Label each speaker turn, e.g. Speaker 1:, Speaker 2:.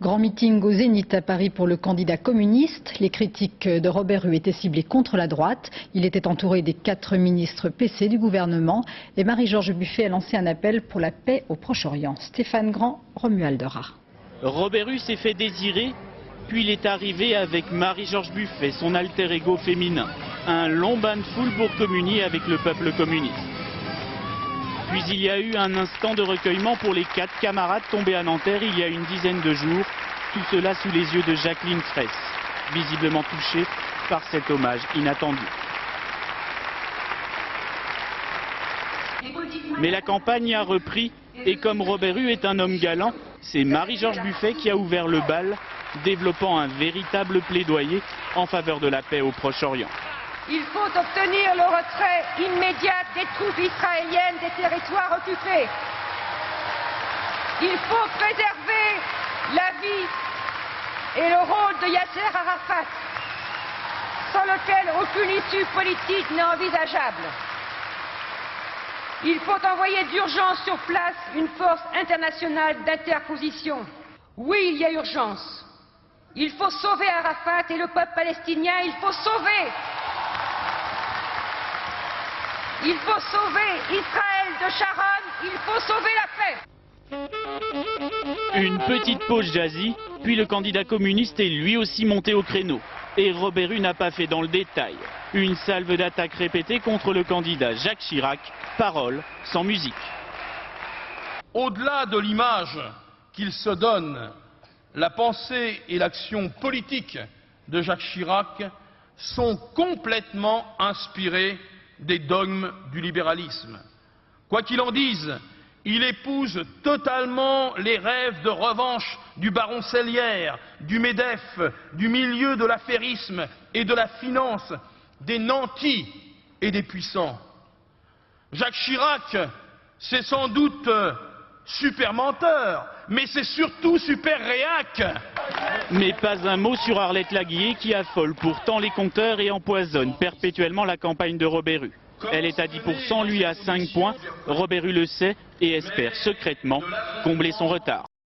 Speaker 1: Grand meeting au Zénith à Paris pour le candidat communiste. Les critiques de Robert Rue étaient ciblées contre la droite. Il était entouré des 4 ministres PC du gouvernement. Et Marie-Georges Buffet a lancé un appel pour la paix au Proche-Orient. Stéphane Grand, Romuald Rat.
Speaker 2: Robert Rue s'est fait désirer, puis il est arrivé avec Marie-Georges Buffet, son alter ego féminin. Un long bain de foule pour communier avec le peuple communiste. Puis il y a eu un instant de recueillement pour les 4 camarades tombés à Nanterre il y a une dizaine de jours. Tout cela sous les yeux de Jacqueline Fraisse, visiblement touchée par cet hommage inattendu. Mais la campagne a repris et comme Robert Rue est un homme galant, c'est Marie-Georges Buffet qui a ouvert le bal, développant un véritable plaidoyer en faveur de la paix au Proche-Orient.
Speaker 3: Il faut obtenir le retrait immédiat des troupes israéliennes des territoires occupés. Il faut préserver la vie et le rôle de Yasser Arafat, sans lequel aucune issue politique n'est envisageable. Il faut envoyer d'urgence sur place une force internationale d'interposition. Oui, il y a urgence. Il faut sauver Arafat et le peuple palestinien, il faut sauver. Il faut sauver Israël de Sharon, il faut sauver la paix.
Speaker 2: Une petite pause jazzy, puis le candidat communiste est lui aussi monté au créneau. Et Robert Rue n'a pas fait dans le détail. Une salve d'attaques répétée contre le candidat Jacques Chirac, paroles sans musique.
Speaker 4: Au-delà de l'image qu'il se donne, la pensée et l'action politique de Jacques Chirac sont complètement inspirées des dogmes du libéralisme. Quoi qu'il en dise, il épouse totalement les rêves de revanche du baron Sellière, du MEDEF, du milieu de l'affairisme et de la finance, des nantis et des puissants. Jacques Chirac, c'est sans doute super menteur, mais c'est surtout super réac.
Speaker 2: Mais pas un mot sur Arlette Laguiller qui affole pourtant les compteurs et empoisonne perpétuellement la campagne de Robert Rue. Elle est à 10%, lui à 5 points. Robert Rue le sait et espère secrètement combler son retard.